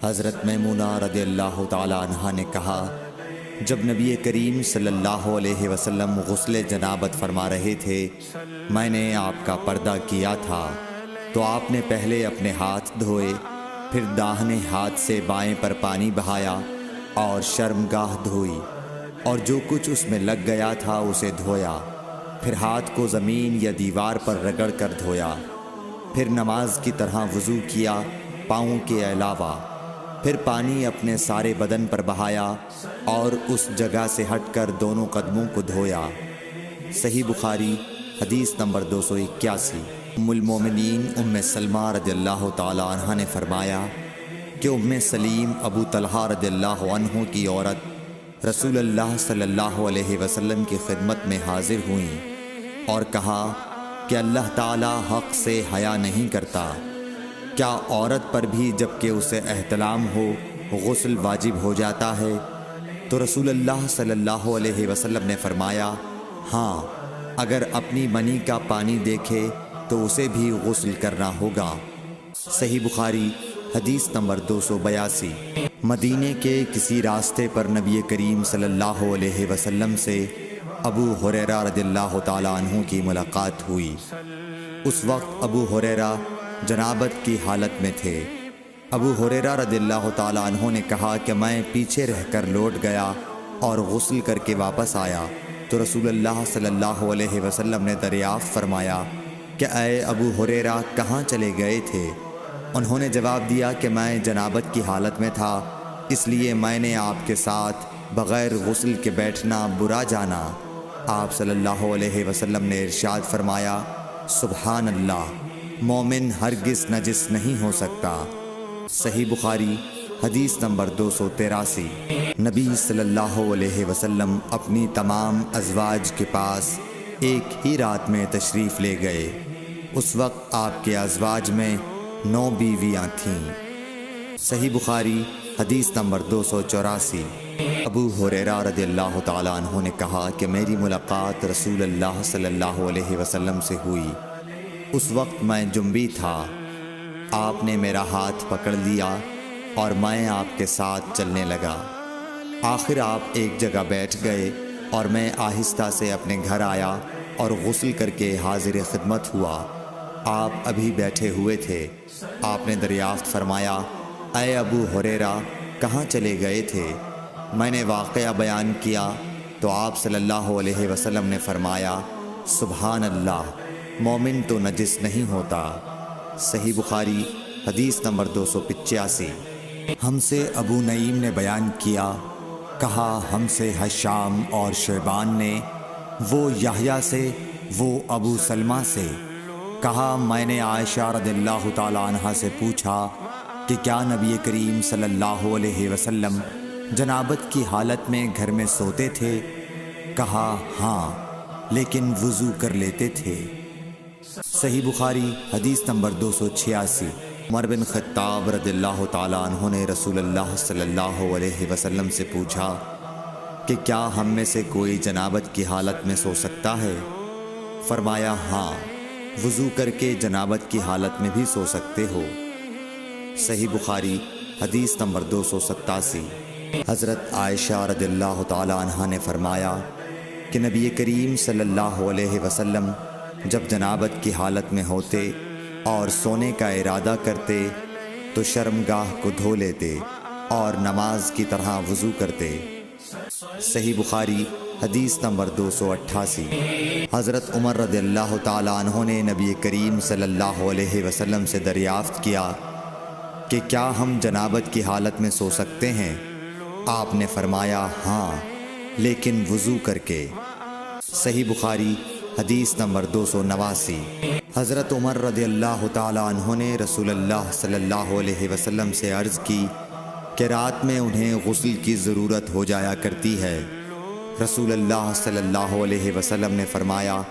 حضرت میمونہ رضی اللہ تعالی عنہا نے کہا، جب نبی کریم صلی اللہ علیہ وسلم غسل جنابت فرما رہے تھے، میں نے آپ کا پردہ کیا تھا تو آپ نے پہلے اپنے ہاتھ دھوئے، پھر داہنے ہاتھ سے بائیں پر پانی بہایا اور شرمگاہ دھوئی، اور جو کچھ اس میں لگ گیا تھا اسے دھویا، پھر ہاتھ کو زمین یا دیوار پر رگڑ کر دھویا، پھر نماز کی طرح وضو کیا پاؤں کے علاوہ، پھر پانی اپنے سارے بدن پر بہایا اور اس جگہ سے ہٹ کر دونوں قدموں کو دھویا۔ صحیح بخاری حدیث نمبر 281۔ ام المومنین ام سلمہ رضی اللہ تعالی عنہ نے فرمایا کہ ام سلیم ابو طلحہ رضی اللہ عنہ کی عورت رسول اللہ صلی اللہ علیہ وسلم کی خدمت میں حاضر ہوئیں اور کہا کہ اللہ تعالی حق سے حیا نہیں کرتا، کیا عورت پر بھی جبکہ اسے احتلام ہو غسل واجب ہو جاتا ہے؟ تو رسول اللہ صلی اللہ علیہ وسلم نے فرمایا، ہاں، اگر اپنی منی کا پانی دیکھے تو اسے بھی غسل کرنا ہوگا۔ صحیح بخاری حدیث نمبر 282۔ مدینے کے کسی راستے پر نبی کریم صلی اللہ علیہ وسلم سے ابو ہریرہ رضی اللہ تعالی عنہ کی ملاقات ہوئی۔ اس وقت ابو ہریرہ جنابت کی حالت میں تھے۔ ابو ہریرہ رضی اللہ تعالی عنہ نے کہا کہ میں پیچھے رہ کر لوٹ گیا اور غسل کر کے واپس آیا تو رسول اللہ صلی اللہ علیہ وسلم نے دریافت فرمایا کہ اے ابو ہریرہ کہاں چلے گئے تھے؟ انہوں نے جواب دیا کہ میں جنابت کی حالت میں تھا، اس لیے میں نے آپ کے ساتھ بغیر غسل کے بیٹھنا برا جانا۔ آپ صلی اللہ علیہ وسلم نے ارشاد فرمایا، سبحان اللہ، مومن ہرگز نجس نہیں ہو سکتا۔ صحیح بخاری حدیث نمبر 283۔ نبی صلی اللہ علیہ وسلم اپنی تمام ازواج کے پاس ایک ہی رات میں تشریف لے گئے۔ اس وقت آپ کے ازواج میں 9 بیویاں تھیں۔ صحیح بخاری حدیث نمبر 284۔ ابو ہریرہ رضی اللہ تعالی عنہ نے کہا کہ میری ملاقات رسول اللہ صلی اللہ علیہ وسلم سے ہوئی۔ اس وقت میں جنبی تھا، آپ نے میرا ہاتھ پکڑ لیا اور میں آپ کے ساتھ چلنے لگا۔ آخر آپ ایک جگہ بیٹھ گئے اور میں آہستہ سے اپنے گھر آیا اور غسل کر کے حاضر خدمت ہوا۔ آپ ابھی بیٹھے ہوئے تھے۔ آپ نے دریافت فرمایا، اے ابو ہریرہ کہاں چلے گئے تھے؟ میں نے واقعہ بیان کیا تو آپ صلی اللہ علیہ وسلم نے فرمایا، سبحان اللہ، مومن تو نجس نہیں ہوتا۔ صحیح بخاری حدیث نمبر 285۔ ہم سے ابو نعیم نے بیان کیا، کہا ہم سے حشام اور شیبان نے، وہ یحییٰ سے، وہ ابو سلمہ سے، کہا میں نے عائشہ رضی اللہ تعالی عنہا سے پوچھا کہ کیا نبی کریم صلی اللہ علیہ وسلم جنابت کی حالت میں گھر میں سوتے تھے؟ کہا ہاں، لیکن وضو کر لیتے تھے۔ صحیح بخاری حدیث نمبر 286۔ عمر بن خطاب رضی اللہ تعالی عنہ نے رسول اللہ صلی اللہ علیہ وسلم سے پوچھا کہ کیا ہم میں سے کوئی جنابت کی حالت میں سو سکتا ہے؟ فرمایا ہاں، وضو کر کے جنابت کی حالت میں بھی سو سکتے ہو۔ صحیح بخاری حدیث نمبر 287۔ حضرت عائشہ رضی اللہ تعالی عنہ نے فرمایا کہ نبی کریم صلی اللہ علیہ وسلم جب جنابت کی حالت میں ہوتے اور سونے کا ارادہ کرتے تو شرمگاہ کو دھو لیتے اور نماز کی طرح وضو کرتے۔ صحیح بخاری حدیث نمبر 288۔ حضرت عمر رضی اللہ تعالی عنہ نے نبی کریم صلی اللہ علیہ وسلم سے دریافت کیا کہ کیا ہم جنابت کی حالت میں سو سکتے ہیں؟ آپ نے فرمایا ہاں، لیکن وضو کر کے۔ صحیح بخاری حدیث نمبر 289۔ حضرت عمر رضی اللہ تعالی عنہ نے رسول اللہ صلی اللہ علیہ وسلم سے عرض کی کہ رات میں انہیں غسل کی ضرورت ہو جایا کرتی ہے۔ رسول اللہ صلی اللہ علیہ وسلم نے فرمایا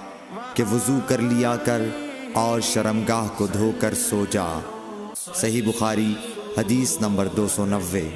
کہ وضو کر لیا کر اور شرمگاہ کو دھو کر سو جا۔ صحیح بخاری حدیث نمبر 290۔